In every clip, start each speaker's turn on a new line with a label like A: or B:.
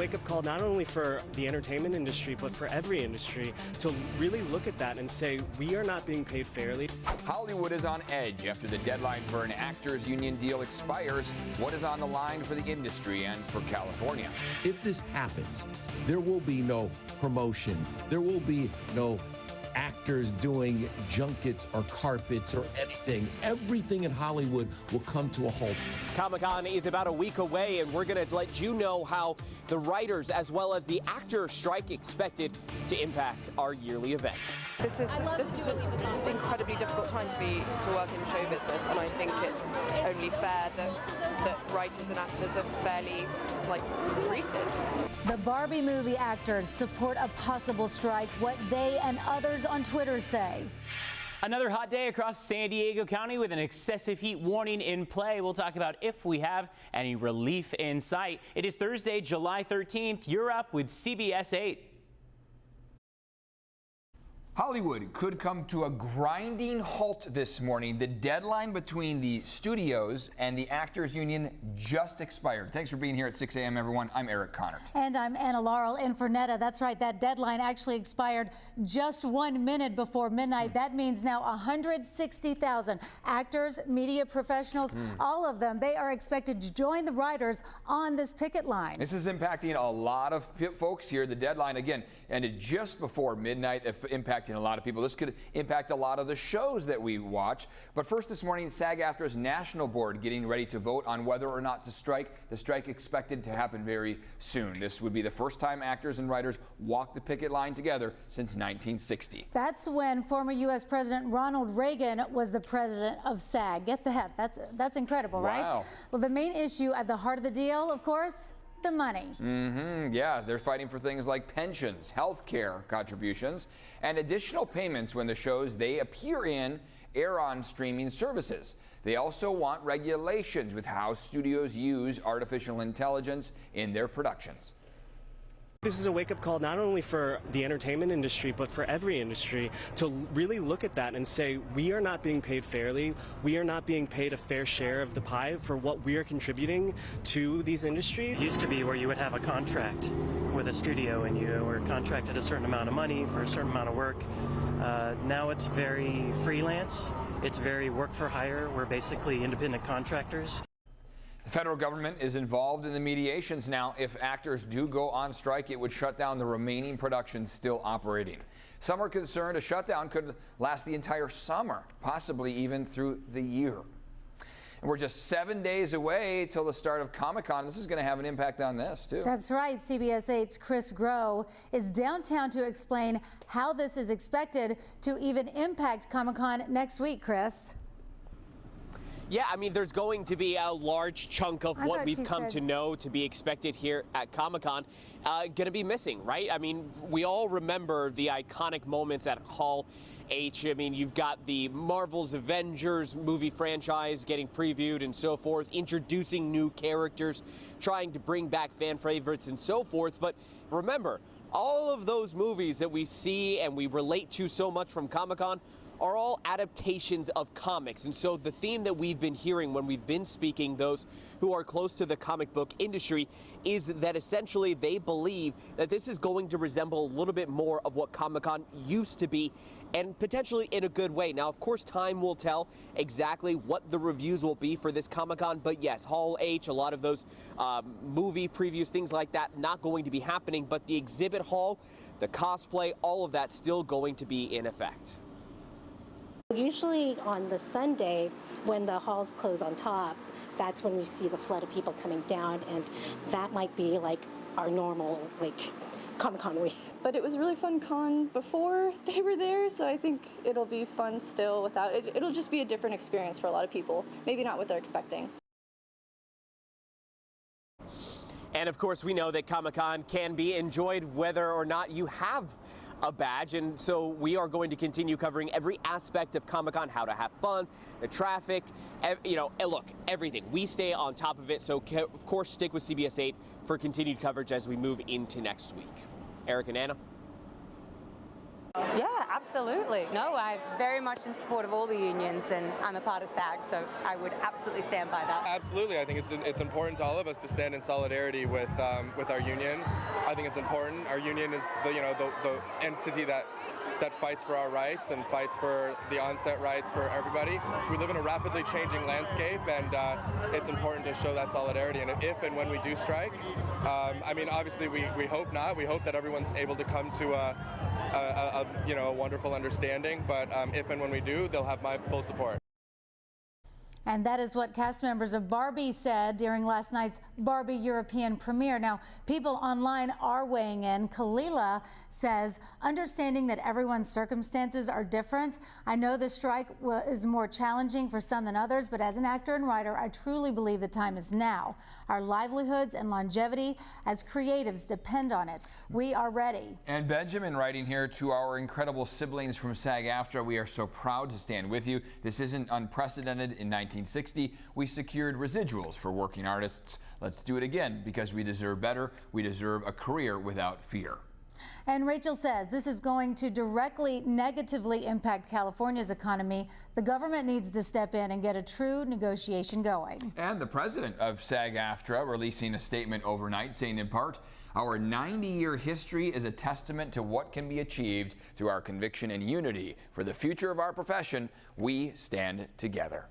A: wake-up call not only for the entertainment industry, but for every industry to really look at that and say, we are not being paid fairly.
B: Hollywood is on edge after the deadline for an actors union deal expires. What is on the line for the industry and for California?
C: If this happens, there will be no promotion. There will be no actors doing junkets or carpets or anything. Everything in Hollywood will come to a halt.
D: Comic-Con is about a week away, and we're going to let you know how the writers as well as the actor strike expected to impact our yearly event.
E: This is an incredibly difficult time to work in show business, and I think it's only fair that writers and actors are fairly treated.
F: The Barbie movie actors support a possible strike. What they and others on Twitter say.
G: Another hot day across San Diego County with an excessive heat warning in play. We'll talk about if we have any relief in sight. It is Thursday, July 13th. You're up with CBS 8.
B: Hollywood could come to a grinding halt this morning. The deadline between the studios and the actors union just expired. Thanks for being here at 6 a.m. everyone. I'm Eric Connert.
F: And I'm Anna Laurel in for Netta. That's right, that deadline actually expired just 1 minute before midnight. That means now 160,000 actors, media professionals, all of them, they are expected to join the writers on this picket line.
B: This is impacting a lot of folks here. The deadline, again, ended just before midnight, impacting a lot of people. This could impact a lot of the shows that we watch. But first this morning, SAG-AFTRA's National Board getting ready to vote on whether or not to strike. The strike expected to happen very soon. This would be the first time actors and writers walked the picket line together since 1960.
F: That's when former U.S. President Ronald Reagan was the president of SAG. Get that? That's incredible, right?
B: Wow.
F: Well, the main issue at the heart of the deal, of course, the money.
B: Yeah, they're fighting for things like pensions, health care contributions, and additional payments when the shows they appear in air on streaming services. They also want regulations with how studios use artificial intelligence in their productions.
A: This is a wake-up call not only for the entertainment industry, but for every industry to really look at that and say, we are not being paid fairly. We are not being paid a fair share of the pie for what we are contributing to these industries.
H: It used to be where you would have a contract with a studio and you were contracted a certain amount of money for a certain amount of work. Now it's very freelance. It's very work for hire. We're basically independent contractors.
B: The federal government is involved in the mediations now. If actors do go on strike, it would shut down the remaining productions still operating. Some are concerned a shutdown could last the entire summer, possibly even through the year. And we're just 7 days away till the start of Comic-Con. This is going to have an impact on this, too.
F: That's right. CBS 8's Chris Grow is downtown to explain how this is expected to even impact Comic-Con next week, Chris.
D: Yeah, I mean, there's going to be a large chunk of what we've come to know to be expected here at Comic-Con going to be missing, right? I mean, we all remember the iconic moments at Hall H. I mean, you've got the Marvel's Avengers movie franchise getting previewed and so forth, introducing new characters, trying to bring back fan favorites and so forth. But remember, all of those movies that we see and we relate to so much from Comic-Con are all adaptations of comics. And so the theme that we've been hearing when we've been speaking, those who are close to the comic book industry, is that essentially they believe that this is going to resemble a little bit more of what Comic-Con used to be, and potentially in a good way. Now, of course, time will tell exactly what the reviews will be for this Comic-Con, but yes, Hall H, a lot of those movie previews, things like that, not going to be happening, but the exhibit hall, the cosplay, all of that still going to be in effect.
I: Usually on the Sunday, when the halls close on top, that's when we see the flood of people coming down, and that might be like our normal, Comic-Con week.
J: But it was a really fun con before they were there, so I think it'll be fun still without it. It'll just be a different experience for a lot of people, maybe not what they're expecting.
D: And of course, we know that Comic-Con can be enjoyed whether or not you have a badge, and so we are going to continue covering every aspect of Comic-Con, how to have fun, the traffic, look, everything. We stay on top of it, so of course stick with CBS 8 for continued coverage as we move into next week. Eric and Anna.
K: Yeah, absolutely. No, I'm very much in support of all the unions, and I'm a part of SAG, so I would absolutely stand by that.
L: Absolutely. I think it's important to all of us to stand in solidarity with our union. I think it's important. Our union is the entity that fights for our rights and fights for the onset rights for everybody. We live in a rapidly changing landscape, and it's important to show that solidarity. And if and when we do strike, I mean, obviously we hope not. We hope that everyone's able to come to a wonderful understanding. But if and when we do, they'll have my full support.
F: And that is what cast members of Barbie said during last night's Barbie European premiere. Now, people online are weighing in. Kalila says, understanding that everyone's circumstances are different, I know the strike is more challenging for some than others, but as an actor and writer, I truly believe the time is now. Our livelihoods and longevity as creatives depend on it. We are ready.
B: And Benjamin writing here, to our incredible siblings from SAG-AFTRA, we are so proud to stand with you. This isn't unprecedented. In 1960, we secured residuals for working artists. Let's do it again because we deserve better. We deserve a career without fear.
F: And Rachel says this is going to directly negatively impact California's economy. The government needs to step in and get a true negotiation going.
B: And the president of SAG-AFTRA releasing a statement overnight saying, in part, our 90-year history is a testament to what can be achieved through our conviction and unity. For the future of our profession, we stand together.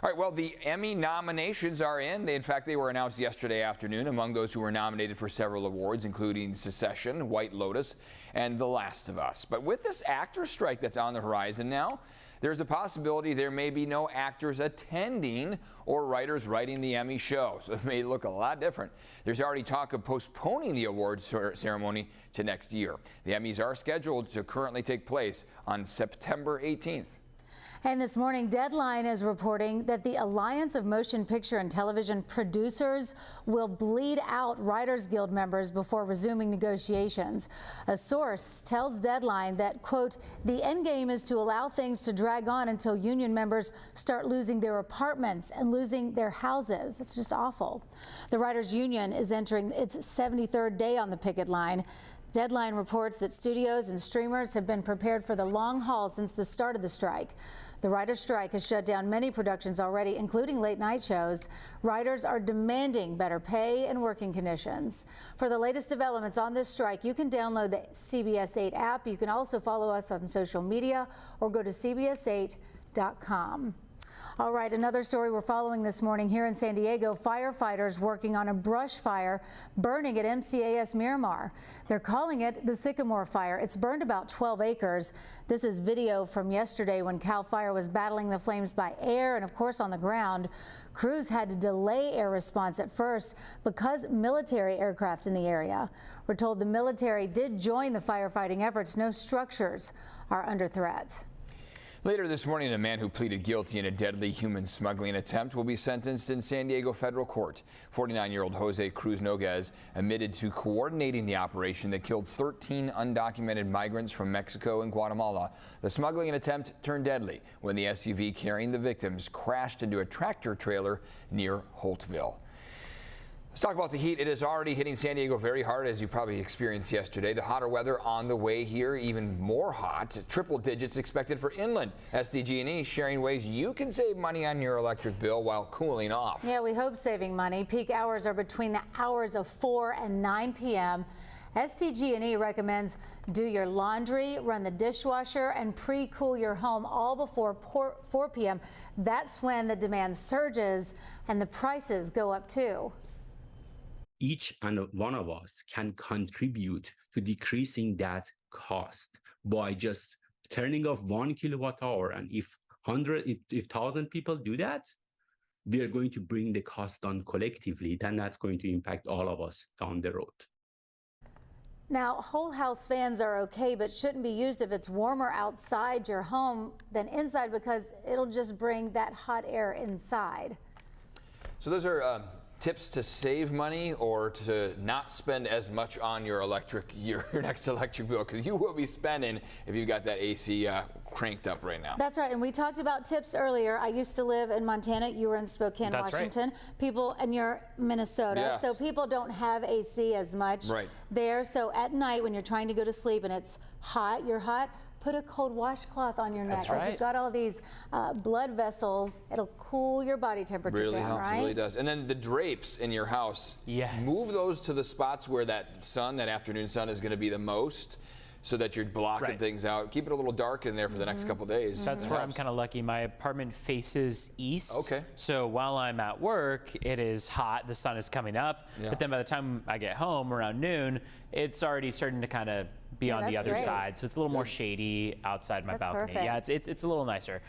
B: All right, well, the Emmy nominations are in. In fact, they were announced yesterday afternoon. Among those who were nominated for several awards, including Secession, White Lotus, and The Last of Us. But with this actor strike that's on the horizon now, there's a possibility there may be no actors attending or writers writing the Emmy show. So it may look a lot different. There's already talk of postponing the awards ceremony to next year. The Emmys are scheduled to currently take place on September 18th.
F: And this morning, Deadline is reporting that the Alliance of Motion Picture and Television Producers will bleed out Writers Guild members before resuming negotiations. A source tells Deadline that, quote, the end game is to allow things to drag on until union members start losing their apartments and losing their houses. It's just awful. The Writers Union is entering its 73rd day on the picket line. Deadline reports that studios and streamers have been prepared for the long haul since the start of the strike. The writer's strike has shut down many productions already, including late-night shows. Writers are demanding better pay and working conditions. For the latest developments on this strike, you can download the CBS 8 app. You can also follow us on social media or go to CBS8.com. All right, another story we're following this morning here in San Diego. Firefighters working on a brush fire burning at MCAS Miramar. They're calling it the Sycamore Fire. It's burned about 12 acres. This is video from yesterday when CAL FIRE was battling the flames by air and, of course, on the ground. Crews had to delay air response at first because military aircraft in the area. We're told the military did join the firefighting efforts. No structures are under threat.
B: Later this morning, a man who pleaded guilty in a deadly human smuggling attempt will be sentenced in San Diego federal court. 49-year-old Jose Cruz Noguez admitted to coordinating the operation that killed 13 undocumented migrants from Mexico and Guatemala. The smuggling attempt turned deadly when the SUV carrying the victims crashed into a tractor trailer near Holtville. Let's talk about the heat. It is already hitting San Diego very hard, as you probably experienced yesterday. The hotter weather on the way here, even more hot. Triple digits expected for inland. SDG&E sharing ways you can save money on your electric bill while cooling off.
F: Yeah, we hope saving money. Peak hours are between the hours of 4 and 9 p.m. SDG&E recommends do your laundry, run the dishwasher, and pre-cool your home all before 4 p.m. That's when the demand surges and the prices go up too.
M: Each and one of us can contribute to decreasing that cost by just turning off 1 kilowatt hour. And if 1,000 people do that, they're going to bring the cost down collectively. Then that's going to impact all of us down the road.
F: Now, whole house fans are okay, but shouldn't be used if it's warmer outside your home than inside because it'll just bring that hot air inside.
B: So those are tips to save money or to not spend as much on your next electric bill? Because you will be spending if you've got that AC cranked up right now.
F: That's right, and we talked about tips earlier. I used to live in Montana. You were in Spokane, Washington. Right. People, and you're Minnesota, yes. So people don't have AC as much there. So at night when you're trying to go to sleep and it's hot, you're hot, put a cold washcloth on your neck.
B: That's right.
F: You've got all these blood vessels. It'll cool your body temperature
B: really
F: down,
B: helps,
F: right?
B: Really does. And then the drapes in your house, move those to the spots where that afternoon sun is going to be the most, so that you're blocking things out. Keep it a little dark in there for the next couple days.
G: That's where I'm kind of lucky. My apartment faces east. Okay. So while I'm at work, it is hot. The sun is coming up. Yeah. But then by the time I get home around noon, it's already starting to kind of be on the other side. So it's a little more shady outside my balcony.
F: Perfect.
G: Yeah, it's a little nicer.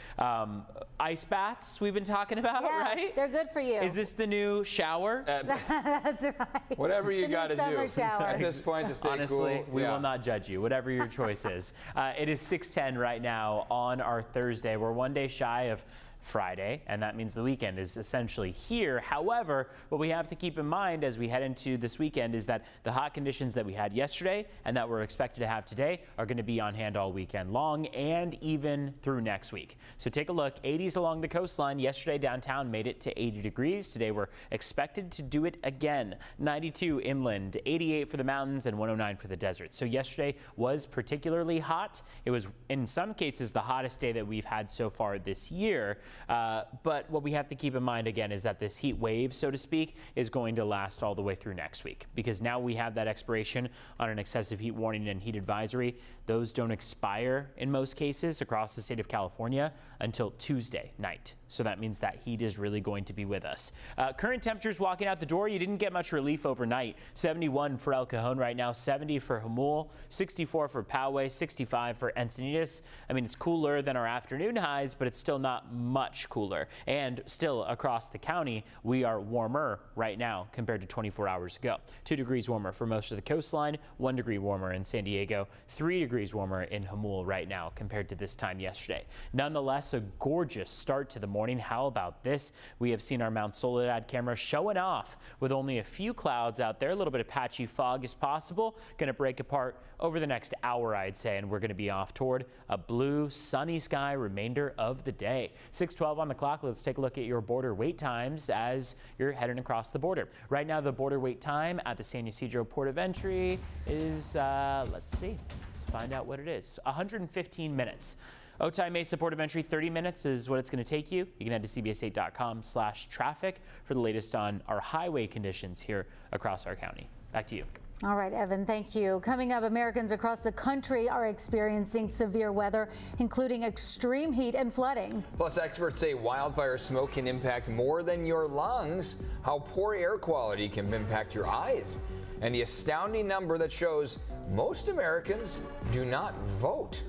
G: Ice baths we've been talking about, right?
F: They're good for you.
G: Is this the new shower?
F: That's right.
B: Whatever you got to do.
F: Shower.
B: At this point, just stay
G: Honestly,
B: cool.
G: we will not judge you, whatever your choice is. It is 6:10 right now on our Thursday. We're one day shy of Friday, and that means the weekend is essentially here. However, what we have to keep in mind as we head into this weekend is that the hot conditions that we had yesterday and that we're expected to have today are going to be on hand all weekend long and even through next week. So take a look. 80s along the coastline. Yesterday downtown made it to 80 degrees. Today we're expected to do it again. 92 inland, 88 for the mountains, and 109 for the desert. So yesterday was particularly hot. It was in some cases the hottest day that we've had so far this year. But what we have to keep in mind again is that this heat wave, so to speak, is going to last all the way through next week, because now we have that expiration on an excessive heat warning and heat advisory. Those don't expire in most cases across the state of California until Tuesday night. So that means that heat is really going to be with us. Current temperatures walking out the door, you didn't get much relief overnight. 71 for El Cajon right now, 70 for Jamul, 64 for Poway, 65 for Encinitas. I mean, it's cooler than our afternoon highs, but it's still not much cooler. And still across the county, we are warmer right now compared to 24 hours ago. 2 degrees warmer for most of the coastline, 1 degree warmer in San Diego, 3 degrees warmer in Jamul right now compared to this time yesterday. Nonetheless, a gorgeous start to the morning. How about this? We have seen our Mount Soledad camera showing off with only a few clouds out there. A little bit of patchy fog is possible. Going to break apart over the next hour, I'd say, and we're going to be off toward a blue, sunny sky remainder of the day. 6:12 on the clock. Let's take a look at your border wait times as you're heading across the border. Right now, the border wait time at the San Ysidro Port of Entry is, let's see, let's find out what it is. 115 minutes. Otay Mesa Port of Entry, 30 minutes is what it's going to take you. You can head to cbs8.com/traffic for the latest on our highway conditions here across our county. Back to you.
F: All right, Evan, thank you. Coming up, Americans across the country are experiencing severe weather, including extreme heat and flooding.
B: Plus, experts say wildfire smoke can impact more than your lungs, how poor air quality can impact your eyes, and the astounding number that shows most Americans do not vote.